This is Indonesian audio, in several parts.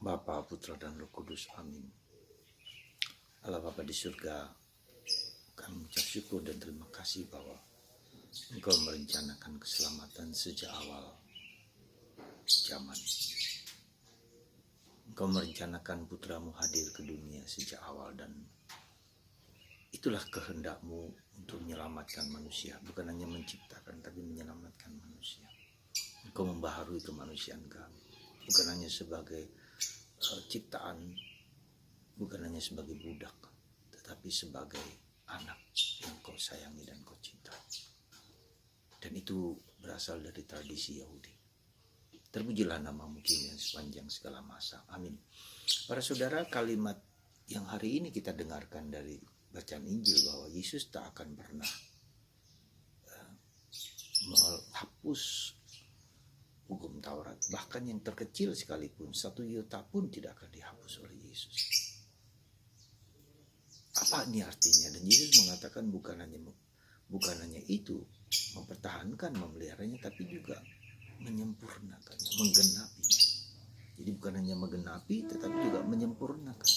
Bapa, Putra, dan Roh Kudus. Amin. Allah Bapa di surga, kami mengucap syukur dan terima kasih bahwa Engkau merencanakan keselamatan sejak awal zaman. Engkau merencanakan putramu hadir ke dunia sejak awal, dan itulah kehendak-Mu untuk menyelamatkan manusia. Bukan hanya menciptakan, tapi menyelamatkan manusia. Engkau membaharui kemanusiaan kami, bukan hanya sebagai ciptaan, bukan hanya sebagai budak, tetapi sebagai anak yang Kau sayangi dan Kau cintai. Dan itu berasal dari tradisi Yahudi. Terpujilah nama-Mu kini sepanjang segala masa. Amin. Para saudara, kalimat yang hari ini kita dengarkan dari bacaan Injil bahwa Yesus tak akan pernah menghapus hukum Taurat. Bahkan yang terkecil sekalipun, 1 iota pun tidak akan dihapus oleh Yesus. Apa ini artinya? Dan Yesus mengatakan bukan hanya itu, mempertahankan, memeliharanya, tapi juga menyempurnakannya, menggenapinya. Jadi bukan hanya menggenapi, tetapi juga menyempurnakan.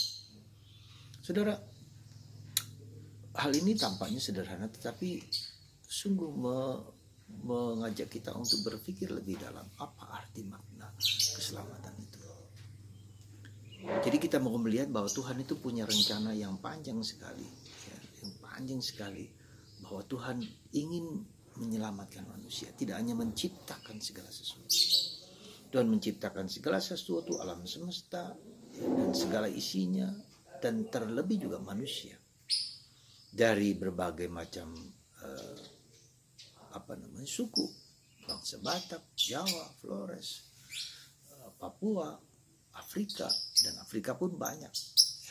Saudara, hal ini tampaknya sederhana, tetapi sungguh mengajak kita untuk berpikir lebih dalam apa arti makna keselamatan itu. Jadi kita mau melihat bahwa Tuhan itu punya rencana yang panjang sekali, bahwa Tuhan ingin menyelamatkan manusia, tidak hanya menciptakan segala sesuatu. Tuhan menciptakan segala sesuatu, alam semesta dan segala isinya, dan terlebih juga manusia dari berbagai macam suku, bangsa Batak, Jawa, Flores, Papua, Afrika, dan Afrika pun banyak,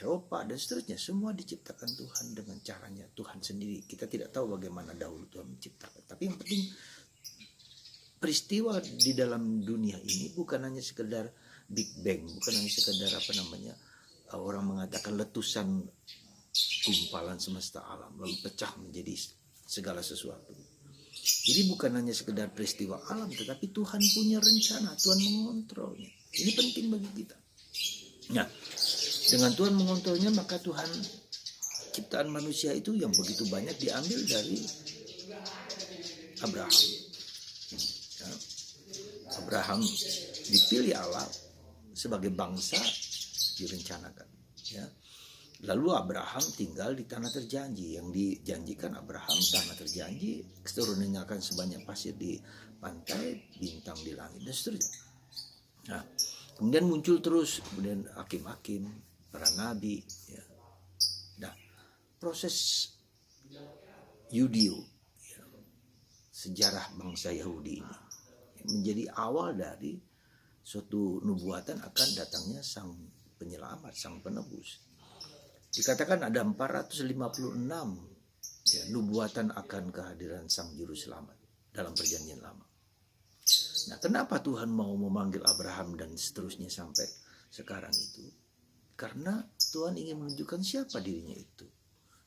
Eropa dan seterusnya. Semua diciptakan Tuhan dengan caranya Tuhan sendiri. Kita tidak tahu bagaimana dahulu Tuhan menciptakan, tapi yang penting peristiwa di dalam dunia ini bukan hanya sekedar Big Bang, bukan hanya sekedar orang mengatakan letusan gumpalan semesta alam lalu pecah menjadi segala sesuatu. Jadi bukan hanya sekedar peristiwa alam, tetapi Tuhan punya rencana, Tuhan mengontrolnya. Ini penting bagi kita. Nah, dengan Tuhan mengontrolnya, maka Tuhan ciptaan manusia itu yang begitu banyak diambil dari Abraham. Ya, Abraham dipilih Allah sebagai bangsa direncanakan. Ya. Lalu Abraham tinggal di tanah terjanji. Yang dijanjikan Abraham tanah terjanji, keturunannya akan sebanyak pasir di pantai, bintang di langit, dan seterusnya. Nah, kemudian muncul terus hakim-hakim, para nabi. Ya. Nah, proses Yudio, ya, sejarah bangsa Yahudi ini menjadi awal dari suatu nubuatan akan datangnya sang penyelamat, sang penebus. Dikatakan ada 456 nubuatan akan kehadiran sang juru selamat dalam perjanjian lama. Nah, kenapa Tuhan mau memanggil Abraham dan seterusnya sampai sekarang itu? Karena Tuhan ingin menunjukkan siapa dirinya itu.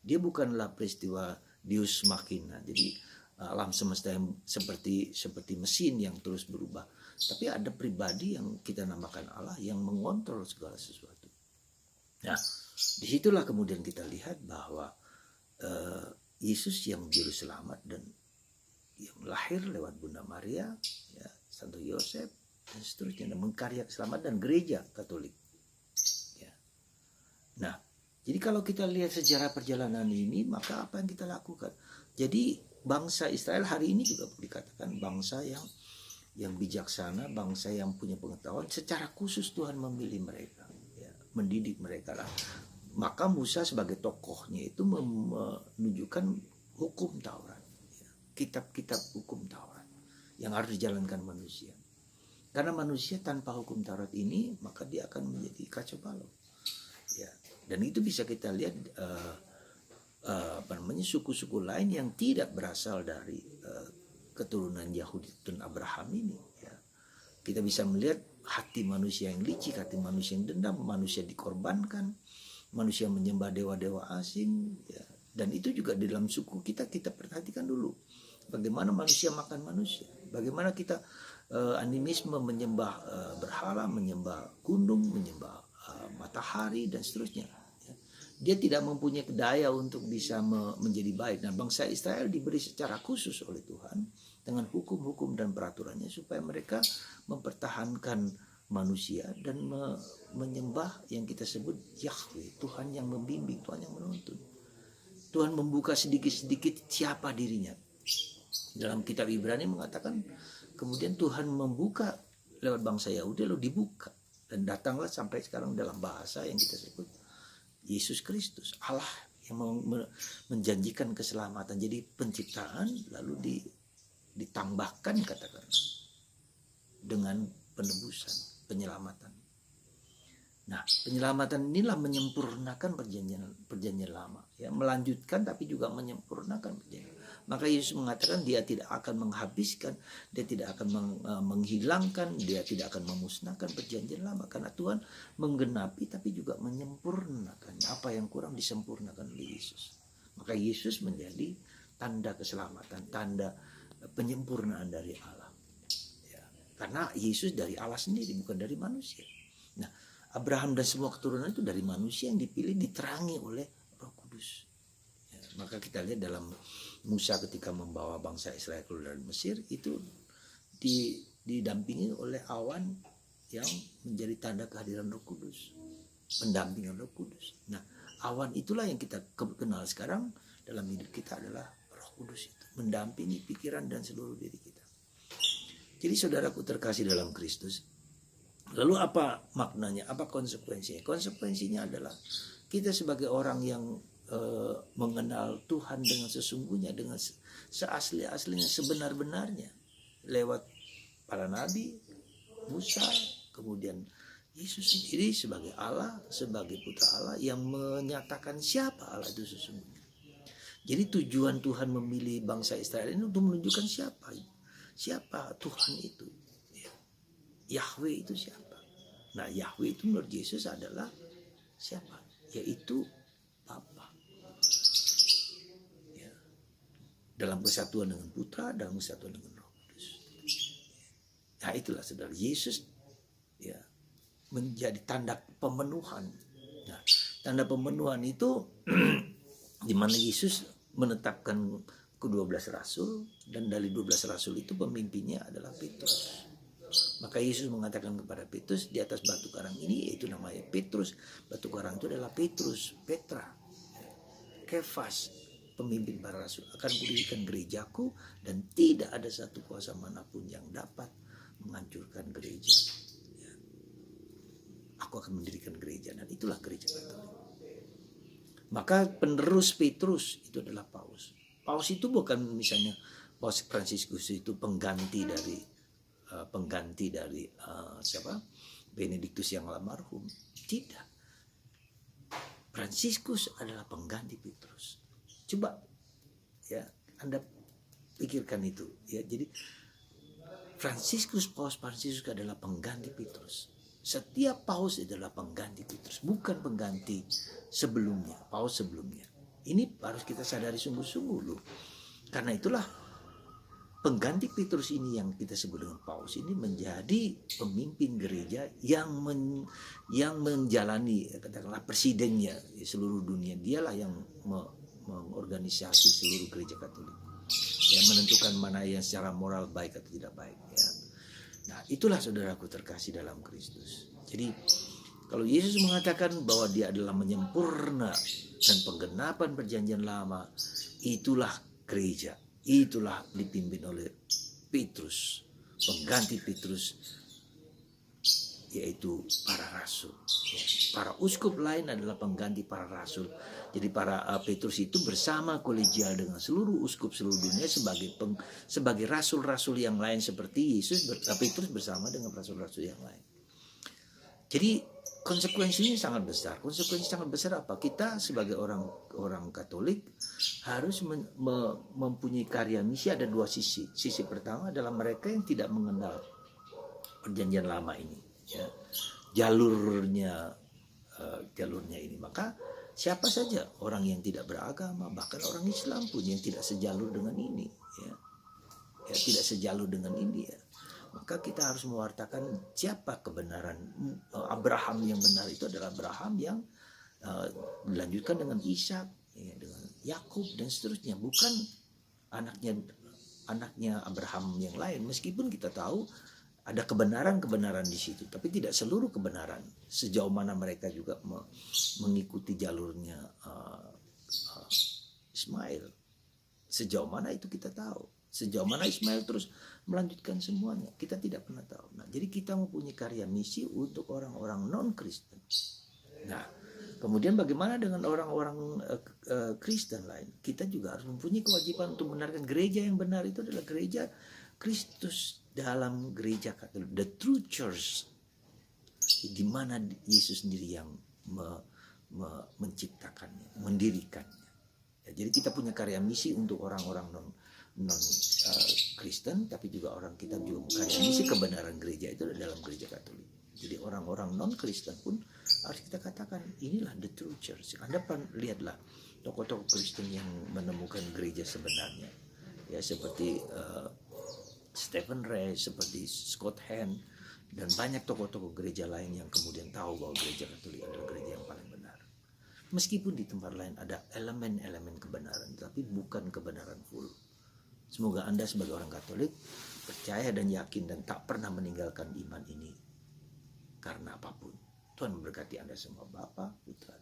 Dia bukanlah peristiwa Deus Machina, jadi alam semesta yang seperti mesin yang terus berubah, tapi ada pribadi yang kita namakan Allah yang mengontrol segala sesuatu. Nah, disitulah kemudian kita lihat bahwa Yesus yang juru selamat dan yang lahir lewat Bunda Maria, ya, Santo Yosef dan seterusnya, dan mengkarya selamat dan gereja Katolik. Ya. Nah, jadi kalau kita lihat sejarah perjalanan ini, maka apa yang kita lakukan? Jadi bangsa Israel hari ini juga dikatakan bangsa yang bijaksana, bangsa yang punya pengetahuan. Secara khusus Tuhan memilih mereka, ya, mendidik mereka lah. Maka Musa sebagai tokohnya itu menunjukkan hukum Taurat, ya, kitab-kitab hukum Taurat yang harus dijalankan manusia. Karena manusia tanpa hukum Taurat ini, maka dia akan menjadi kacau balau. Ya, dan itu bisa kita lihat suku-suku lain yang tidak berasal dari keturunan Yahudi dan Abraham ini. Ya. Kita bisa melihat hati manusia yang licik, hati manusia yang dendam, manusia dikorbankan, manusia menyembah dewa-dewa asing, ya. Dan itu juga di dalam suku kita perhatikan dulu bagaimana manusia makan manusia, bagaimana kita animisme, menyembah berhala, menyembah gunung, menyembah matahari dan seterusnya. Dia tidak mempunyai daya untuk bisa menjadi baik. Nah, bangsa Israel diberi secara khusus oleh Tuhan dengan hukum-hukum dan peraturannya supaya mereka mempertahankan manusia dan menyembah yang kita sebut Yahweh, Tuhan yang membimbing, Tuhan yang menuntun. Tuhan membuka sedikit-sedikit siapa dirinya. Dalam kitab Ibrani mengatakan kemudian Tuhan membuka lewat bangsa Yahudi, lalu dibuka dan datanglah sampai sekarang dalam bahasa yang kita sebut Yesus Kristus, Allah yang menjanjikan keselamatan. Jadi penciptaan lalu ditambahkan katakanlah dengan penebusan, penyelamatan. Nah, penyelamatan inilah menyempurnakan perjanjian lama, ya, melanjutkan tapi juga menyempurnakan perjanjian. Maka Yesus mengatakan dia tidak akan menghabiskan, dia tidak akan menghilangkan, dia tidak akan memusnahkan perjanjian lama, karena Tuhan menggenapi tapi juga menyempurnakannya. Apa yang kurang disempurnakan oleh Yesus. Maka Yesus menjadi tanda keselamatan, tanda penyempurnaan dari Allah. Ya, karena Yesus dari Allah sendiri, bukan dari manusia. Nah, Abraham dan semua keturunan itu dari manusia yang dipilih, diterangi oleh Roh Kudus. Ya, maka kita lihat dalam Musa ketika membawa bangsa Israel keluar dari Mesir itu didampingi oleh awan yang menjadi tanda kehadiran Roh Kudus, pendampingan Roh Kudus. Nah, awan itulah yang kita kenal sekarang dalam hidup kita adalah Roh Kudus itu, mendampingi pikiran dan seluruh diri kita. Jadi saudaraku terkasih dalam Kristus, lalu apa maknanya, apa konsekuensinya? Konsekuensinya adalah kita sebagai orang yang mengenal Tuhan dengan sesungguhnya, dengan seasli-aslinya, sebenar-benarnya, lewat para nabi, Musa, kemudian Yesus sendiri sebagai Allah, sebagai putra Allah yang menyatakan siapa Allah itu sesungguhnya. Jadi tujuan Tuhan memilih bangsa Israel ini untuk menunjukkan siapa Tuhan itu, Yahweh itu siapa. Nah, Yahweh itu menurut Yesus adalah siapa? Yaitu Bapa. Ya. Dalam kesatuan dengan Putra, dalam kesatuan dengan Roh Kudus. Nah, itulah saudara, Yesus ya menjadi tanda pemenuhan. Nah, tanda pemenuhan itu di mana Yesus menetapkan ke-12 rasul, dan dari 12 rasul itu pemimpinnya adalah Petrus. Maka Yesus mengatakan kepada Petrus, di atas batu karang ini, yaitu namanya Petrus. Batu karang itu adalah Petrus, Petra, Kefas, pemimpin para rasul. Akan kudirikan gerejaku dan tidak ada satu kuasa manapun yang dapat menghancurkan gereja. Aku akan mendirikan gereja, dan itulah gereja Katolik. Maka penerus Petrus itu adalah Paus. Paus itu bukan misalnya Paus Fransiskus itu pengganti dari siapa? Benediktus yang almarhum. Tidak. Fransiskus adalah pengganti Petrus. Coba ya Anda pikirkan itu ya. Jadi Paus Fransiskus adalah pengganti Petrus. Setiap paus adalah pengganti Petrus, bukan pengganti sebelumnya, paus sebelumnya. Ini harus kita sadari sungguh-sungguh loh. Karena itulah pengganti Petrus ini yang kita sebut dengan paus ini menjadi pemimpin gereja yang menjalani katakanlah presidennya di seluruh dunia. Dialah yang mengorganisasi seluruh gereja Katolik. Yang menentukan mana yang secara moral baik atau tidak baik ya. Nah, itulah saudaraku terkasih dalam Kristus. Jadi kalau Yesus mengatakan bahwa dia adalah menyempurna dan penggenapan perjanjian lama, itulah gereja. Itulah dipimpin oleh Petrus, pengganti Petrus, yaitu para rasul. Para uskup lain adalah pengganti para rasul. Jadi para Petrus itu bersama kolegial dengan seluruh uskup seluruh dunia sebagai rasul-rasul yang lain seperti Yesus. Petrus bersama dengan rasul-rasul yang lain. Jadi konsekuensinya sangat besar. Konsekuensi sangat besar apa? Kita sebagai orang Katolik harus mempunyai karya misi. Ada dua sisi. Sisi pertama adalah mereka yang tidak mengenal perjanjian lama ini. Ya. Jalurnya ini, maka siapa saja orang yang tidak beragama, bahkan orang Islam pun yang tidak sejalur dengan ini, ya tidak sejalur dengan ini, ya. maka kita harus mewartakan siapa kebenaran. Abraham yang benar itu adalah Abraham yang dilanjutkan dengan Ishak, ya, dengan Yakub dan seterusnya, bukan anaknya Abraham yang lain. Meskipun kita tahu ada kebenaran-kebenaran di situ, tapi tidak seluruh kebenaran. Sejauh mana mereka juga mengikuti jalurnya Ismail, sejauh mana itu kita tahu. Sejauh mana Ismail terus melanjutkan semuanya, kita tidak pernah tahu. Nah, jadi kita mempunyai karya misi untuk orang-orang non-Kristen. Nah, kemudian bagaimana dengan orang-orang Kristen lain? Kita juga harus mempunyai kewajiban untuk membenarkan gereja yang benar itu adalah gereja Kristus dalam gereja Katolik, the true church, di mana Yesus sendiri yang menciptakannya, mendirikannya. Ya, jadi kita punya karya misi untuk orang-orang non Kristen, tapi juga kita juga karya misi kebenaran gereja itu dalam gereja Katolik. Jadi orang-orang non Kristen pun harus kita katakan inilah the true church. Anda lihatlah tokoh-tokoh Kristen yang menemukan gereja sebenarnya, ya seperti Stephen Ray, seperti Scott Hahn, dan banyak tokoh-tokoh gereja lain yang kemudian tahu bahwa gereja Katolik adalah gereja yang paling benar. Meskipun di tempat lain ada elemen-elemen kebenaran, tapi bukan kebenaran full. Semoga Anda sebagai orang Katolik percaya dan yakin dan tak pernah meninggalkan iman ini karena apapun. Tuhan memberkati Anda semua, Bapa, Putra,